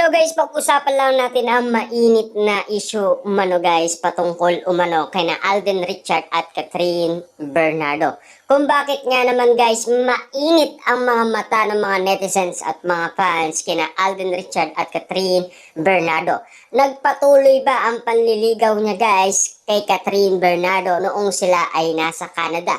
Hello guys, pag-usapan lang natin ang mainit na issue umano guys patungkol umano kay na Alden Richard at Catherine Bernardo. Kung bakit nga naman guys mainit ang mga mata ng mga netizens at mga fans kina Alden Richard at Catherine Bernardo. Nagpatuloy ba ang panliligaw niya guys kay Catherine Bernardo noong sila ay nasa Canada?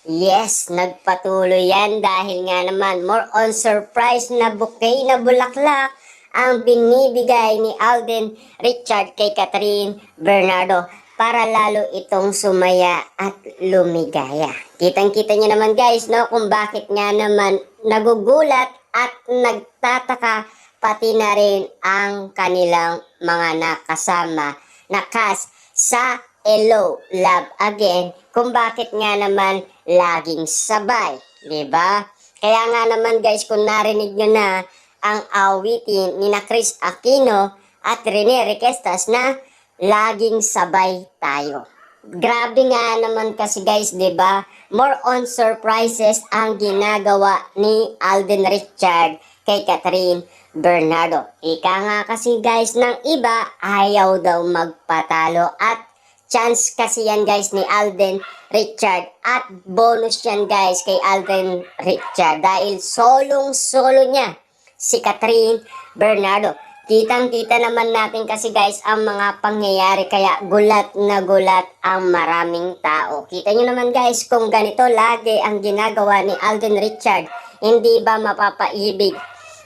Yes, nagpatuloy yan dahil nga naman more on surprise na bouquet na bulaklak ang binibigay ni Alden Richard kay Catherine Bernardo para lalo itong sumaya at lumigaya. Kitang-kita niyo naman guys, no, kung bakit nga naman nagugulat at nagtataka pati na rin ang kanilang mga nakasama na cast sa Hello, Love Again, kung bakit nga naman laging sabay, di ba? Kaya nga naman guys, kung narinig nyo na ang awitin ni na Chris Aquino at Rene Requestas na laging sabay tayo. Grabe nga naman kasi guys, 'di ba? More on surprises ang ginagawa ni Alden Richard kay Catherine Bernardo. Ika nga kasi guys ng iba ayaw daw magpatalo at chance kasi yan guys ni Alden Richard at bonus yan guys kay Alden Richard dahil solong-solo niya si Catherine Bernardo. Kitang-kita naman natin kasi guys ang mga pangyayari kaya gulat na gulat ang maraming tao. Kita nyo naman guys kung ganito lagi ang ginagawa ni Alden Richard, hindi ba mapapaibig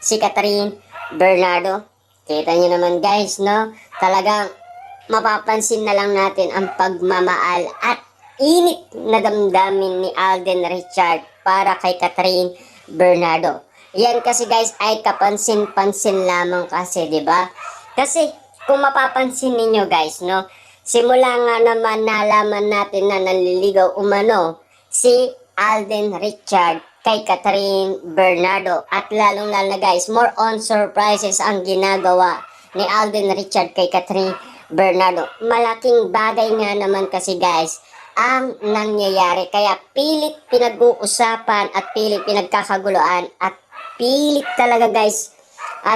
si Catherine Bernardo? Kita nyo naman guys, no? Talagang mapapansin na lang natin ang pagmamahal at init na damdamin ni Alden Richard para kay Catherine Bernardo. Yan kasi guys ay kapansin-pansin lamang kasi, 'di ba? Kasi kung mapapansin ninyo guys, no, simula nga naman nalaman natin na nanliligaw umano si Alden Richard kay Catherine Bernardo at lalong-lalo na guys, more on surprises ang ginagawa ni Alden Richard kay Catherine Bernardo. Malaking bagay nga naman kasi guys ang nangyayari kaya pilit pinag-uusapan at pilit pinagkakaguluan at pilit talaga guys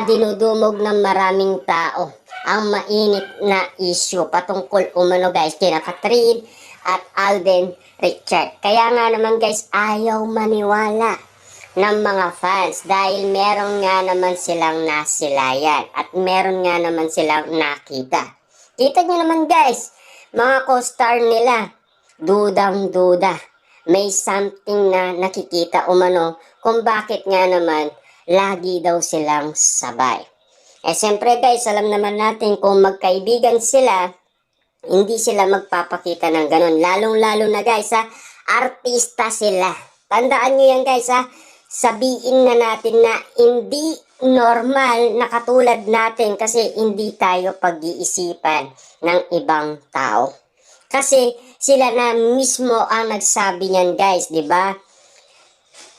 dinudumog ng maraming tao ang mainit na issue patungkol umano guys kina Catherine at Alden Richard. Kaya nga naman guys ayaw maniwala ng mga fans dahil meron nga naman silang nasilayan at meron nga naman silang nakita. Kita nyo naman guys, mga co-star nila, dudang-duda. May something na nakikita umano kung bakit nga naman lagi daw silang sabay. Siyempre guys, alam naman natin kung magkaibigan sila, hindi sila magpapakita ng ganun. Lalong-lalo na guys, artista sila. Tandaan nyo yan guys, sabihin na natin na hindi normal na katulad natin kasi hindi tayo pag-iisipan ng ibang tao. Kasi sila na mismo ang nagsabi niyan guys, di ba?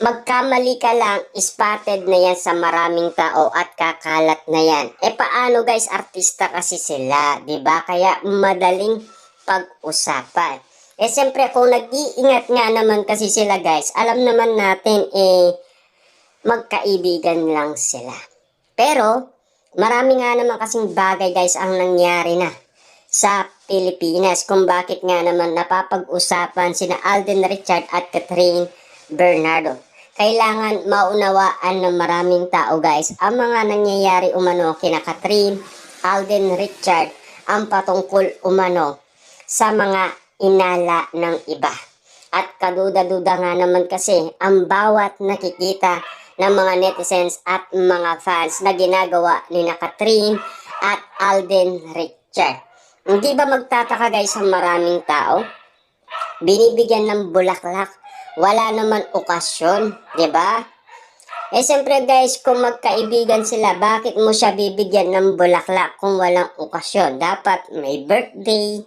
Magkamali ka lang, spotted na yan sa maraming tao at kakalat na yan. Paano guys, artista kasi sila, di ba? Kaya madaling pag-usapan. Siyempre kung nag-iingat nga naman kasi sila guys, alam naman natin magkaibigan lang sila. Pero marami nga naman kasing bagay guys ang nangyari na sa Pilipinas kung bakit nga naman napapag-usapan sina Alden Richard at Catherine Bernardo. Kailangan maunawaan ng maraming tao guys ang mga nangyayari umano kina Catherine, Alden Richard ang patungkol umano sa mga inala ng iba. At kaduda-duda nga naman kasi ang bawat nakikita ng mga netizens at mga fans na ginagawa ni na Catherine at Alden Richard. Hindi ba magtataka guys ang maraming tao? Binibigyan ng bulaklak, wala naman okasyon, di ba? Siyempre guys, kung magkaibigan sila, bakit mo siya bibigyan ng bulaklak kung walang okasyon? Dapat may birthday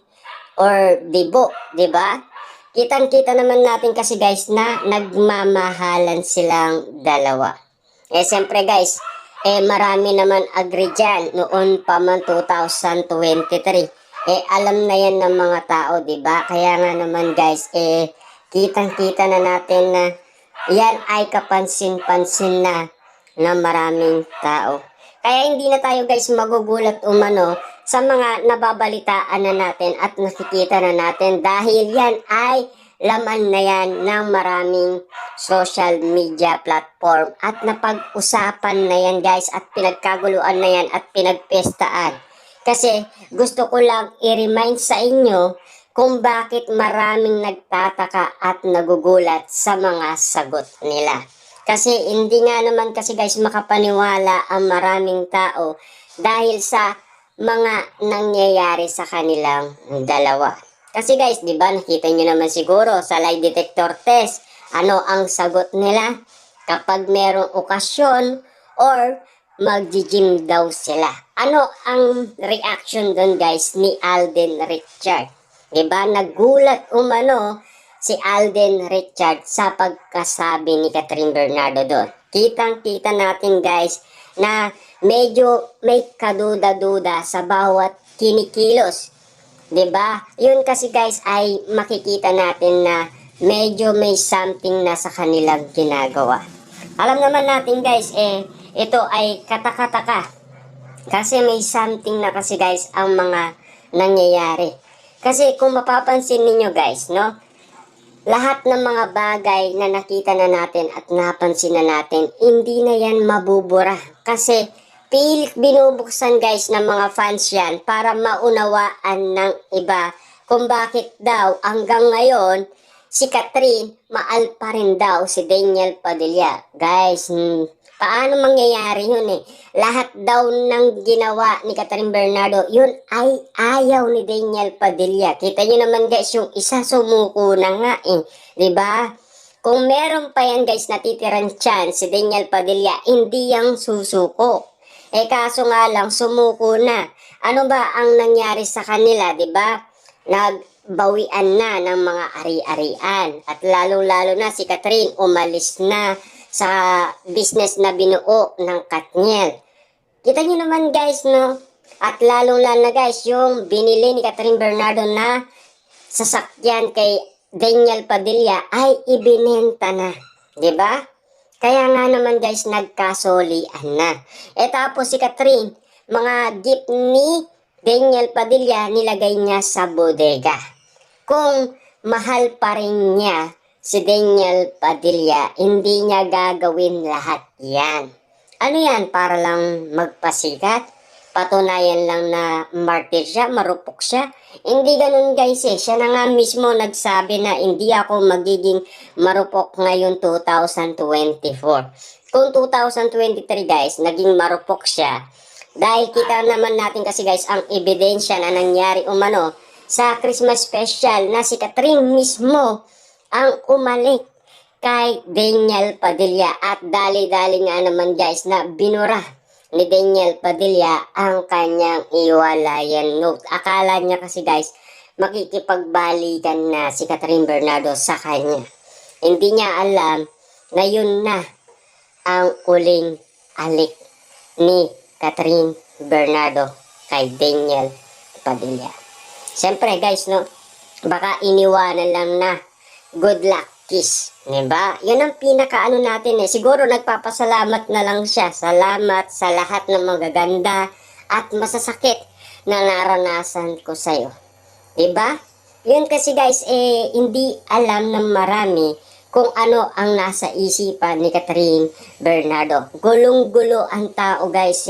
or dibo, di ba? Kitang-kita naman natin kasi guys na nagmamahalan silang dalawa. Siyempre guys, marami naman agree dyan noon pa man 2023. Alam na yan ng mga tao, diba? Kaya nga naman guys, kitang-kita na natin na yan ay kapansin-pansin na ng maraming tao. Kaya hindi na tayo guys magugulat umano sa mga nababalitaan na natin at nakikita na natin dahil yan ay laman na yan ng maraming social media platform at napag-usapan na yan guys at pinagkaguluan na yan at pinagpestaan. Kasi gusto ko lang i-remind sa inyo kung bakit maraming nagtataka at nagugulat sa mga sagot nila. Kasi hindi nga naman kasi guys makapaniwala ang maraming tao dahil sa mga nangyayari sa kanilang dalawa. Kasi guys, di ba nakita nyo naman siguro sa lie detector test, ano ang sagot nila? Kapag merong okasyon or mag-gym daw sila. Ano ang reaction doon guys ni Alden Richard? Di ba nagulat umano si Alden Richard sa pagkasabi ni Catherine Bernardo doon. Kitang-kita natin guys na medyo may kaduda-duda sa bawat kinikilos. 'Di ba? Yun kasi guys ay makikita natin na medyo may something na sa kanilang ginagawa. Alam naman natin guys ito ay katakataka. Kasi may something na kasi guys ang mga nangyayari. Kasi kung mapapansin ninyo guys, no? Lahat ng mga bagay na nakita na natin at napansin na natin, hindi na yan mabubura. Kasi pilit binubuksan guys ng mga fans yan para maunawaan ng iba kung bakit daw hanggang ngayon si Catherine maal pa rin daw si Daniel Padilla. Guys, paano mangyayari yun Lahat daw ng ginawa ni Catherine Bernardo, yun ay ayaw ni Daniel Padilla. Kita nyo naman guys, yung isa sumuko na nga Diba? Kung meron pa yan guys natitirang chance si Daniel Padilla, hindi yang susuko. Kaso nga lang, sumuko na. Ano ba ang nangyari sa kanila, diba? Nagbawian na ng mga ari-arian. At lalong-lalo na si Catherine umalis na sa business na binuo ng Katniel. Kita nyo naman guys, no? At lalong-lalo na guys, yung binili ni Catherine Bernardo na sasakyan kay Daniel Padilla ay ibinenta na. Diba? Kaya nga naman guys, nagkasolian na. Tapos si Catherine, mga gift ni Daniel Padilla, nilagay niya sa bodega. Kung mahal pa rin niya si Daniel Padilla, hindi niya gagawin lahat yan. Ano yan? Para lang magpasikat? Patunayan lang na martyr siya, marupok siya? Hindi ganun guys Siya na nga mismo nagsabi na hindi ako magiging marupok ngayon 2024. Kung 2023 guys, naging marupok siya. Dahil kita naman natin kasi guys ang ebidensya na nangyari umano sa Christmas special na si Catherine mismo ang umalik kay Daniel Padilla. At dali-dali nga naman guys na binura ni Daniel Padilla ang kanyang iwalayan note. Akala niya kasi guys, makikipagbalikan na si Catherine Bernardo sa kanya. Hindi niya alam na yun na ang uling alik ni Catherine Bernardo kay Daniel Padilla. Siyempre guys, no, baka iniwanan lang na good luck kiss. Diba? Yun ang pinakaano natin Siguro nagpapasalamat na lang siya. Salamat sa lahat ng magaganda at masasakit na naranasan ko sa'yo. Diba? Yun kasi guys, hindi alam ng marami kung ano ang nasa isipan ni Catherine Bernardo. Gulong-gulo ang tao guys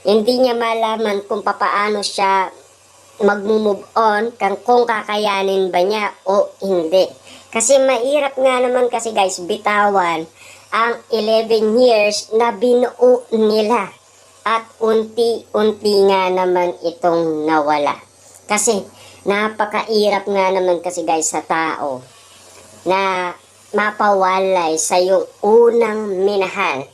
Hindi niya malaman kung papaano siya mag-move on, kung kakayanin ba niya o hindi. Kasi mahirap nga naman kasi guys bitawan ang 11 years na binuo nila. At unti-unti nga naman itong nawala. Kasi napakairap nga naman kasi guys sa tao na mapawalay sa yung unang minahal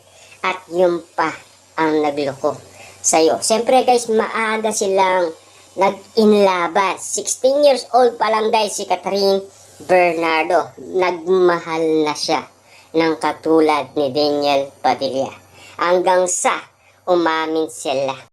at yung pa ang nagloko sa'yo. Siyempre guys, maaga silang nag-inlaban. 16 years old pa lang guys si Catherine Bernardo. Nagmahal na siya ng katulad ni Daniel Padilla. Hanggang sa umamin sila.